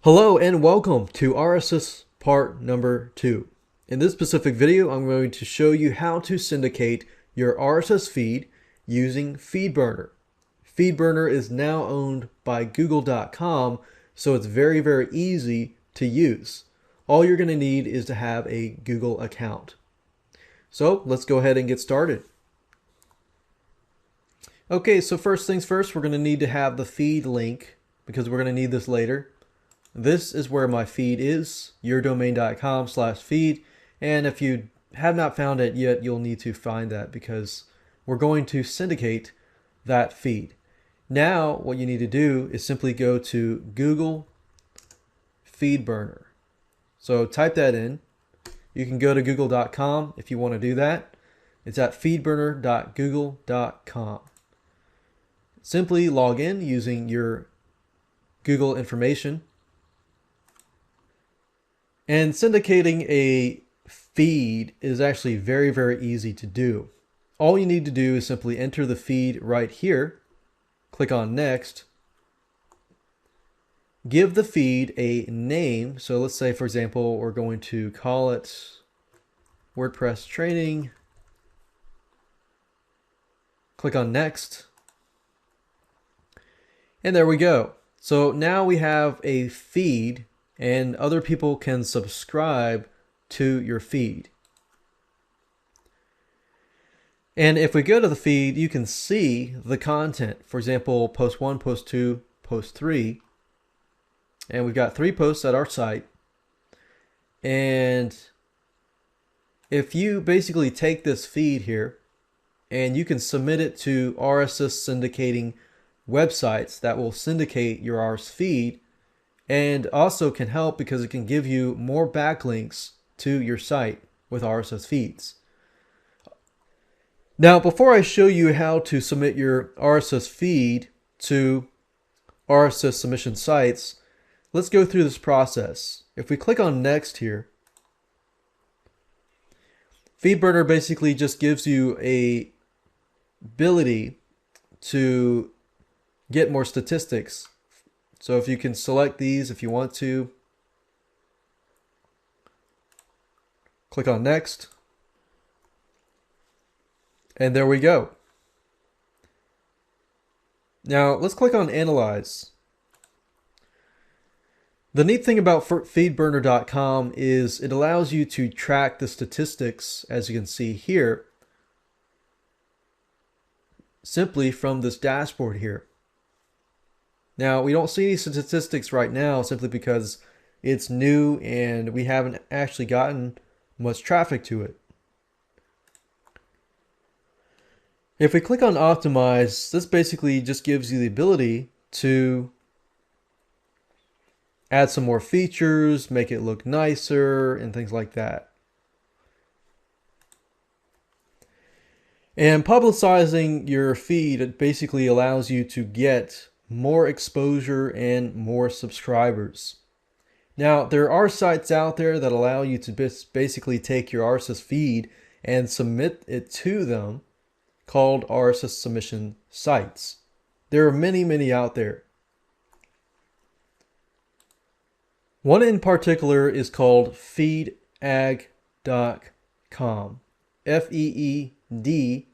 Hello and welcome to RSS part number 2. In this specific video, I'm going to show you how to syndicate your RSS feed using FeedBurner. FeedBurner is now owned by Google.com, so it's very easy to use. All you're going to need is to have a Google account. So let's go ahead and get started. Okay, so first things first, we're going to need to have the feed link because we're going to need this later. This is where my feed is, yourdomain.com/feed, and if you have not found it yet, you'll need to find that because we're going to syndicate that feed. Now, what you need to do is simply go to Google FeedBurner. So type that in. You can go to google.com if you want to do that. It's at feedburner.google.com. Simply log in using your Google information. And syndicating a feed is actually very easy to do. All you need to do is simply enter the feed right here, click on next, give the feed a name. So let's say, for example, we're going to call it WordPress training, click on next, and there we go. So now we have a feed and other people can subscribe to your feed. And if we go to the feed, you can see the content. For example, post 1, post 2, post 3. And we've got 3 posts at our site. And if you basically take this feed here and you can submit it to RSS syndicating websites that will syndicate your RSS feed, and also can help because it can give you more backlinks to your site with RSS feeds. Now, before I show you how to submit your RSS feed to RSS submission sites, let's go through this process. If we click on next here, FeedBurner basically just gives you a ability to get more statistics. So if you can select these if you want to, click on next, and there we go. Now let's click on analyze. The neat thing about feedburner.com is it allows you to track the statistics, as you can see here, simply from this dashboard here. Now, we don't see any statistics right now simply because it's new and we haven't actually gotten much traffic to it. If we click on optimize, this basically just gives you the ability to add some more features, make it look nicer, and things like that. And publicizing your feed, it basically allows you to get more exposure and more subscribers. Now, there are sites out there that allow you to basically take your RSS feed and submit it to them, called RSS submission sites. There are many out there. One in particular is called feedage.com. FEEDAGE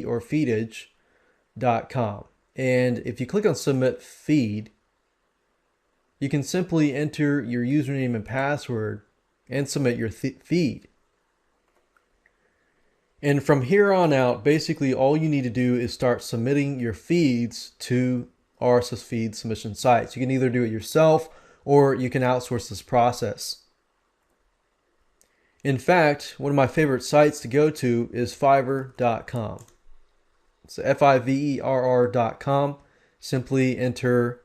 or feedage.com. And if you click on submit feed, you can simply enter your username and password and submit your feed. And from here on out, basically all you need to do is start submitting your feeds to RSS feed submission sites. You can either do it yourself or you can outsource this process. In fact, one of my favorite sites to go to is fiverr.com. It's fiverr.com. Simply enter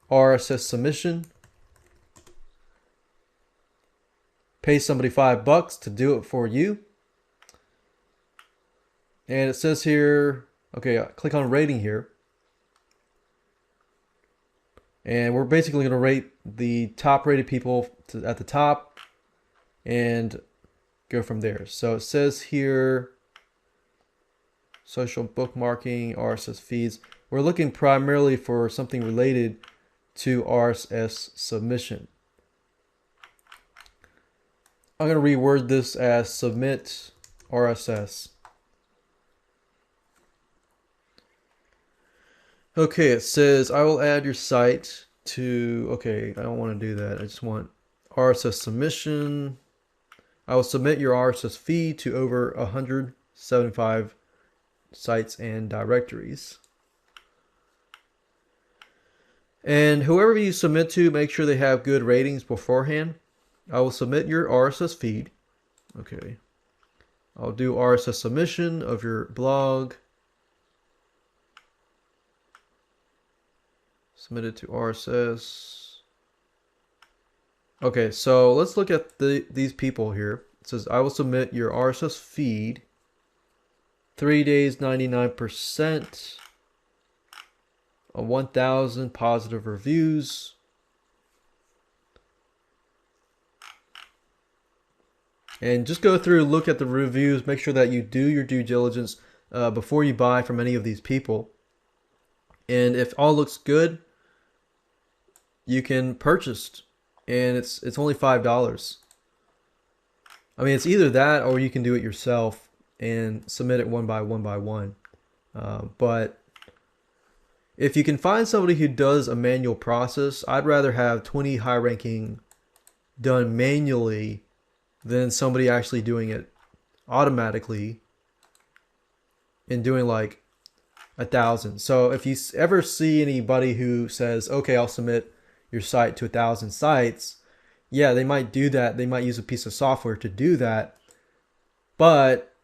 RSS submission. Pay somebody $5 to do it for you. And it says here, okay, click on rating here. And we're basically going to rate the top rated people at the top and go from there. So it says here, social bookmarking, RSS feeds. We're looking primarily for something related to RSS submission. I'm going to reword this as submit RSS. Okay, it says I will add your site to, okay, I don't want to do that. I just want RSS submission. I will submit your RSS feed to over 175 sites and directories. And whoever you submit to, make sure they have good ratings beforehand. I will submit your RSS feed. Okay. I'll do RSS submission of your blog. Submit it to RSS. Okay, so let's look at these people here. It says, I will submit your RSS feed. 3 days, 99%. 1,000 positive reviews. And just go through, look at the reviews, make sure that you do your due diligence before you buy from any of these people. And if all looks good, you can purchase. And it's only $5. I mean, it's either that or you can do it yourself and submit it one by one. But if you can find somebody who does a manual process, I'd rather have 20 high ranking done manually than somebody actually doing it automatically and doing like 1,000. So if you ever see anybody who says, okay, I'll submit your site to 1,000 sites, yeah, they might do that. They might use a piece of software to do that. But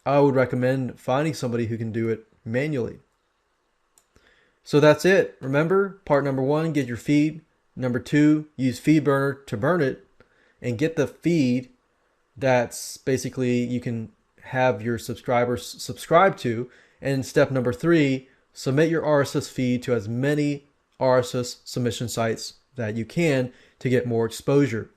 I would recommend finding somebody who can do it manually. So that's it. Remember, part number 1, get your feed. Number 2, use FeedBurner to burn it and get the feed that's basically you can have your subscribers subscribe to. And step number 3, submit your RSS feed to as many RSS submission sites that you can to get more exposure.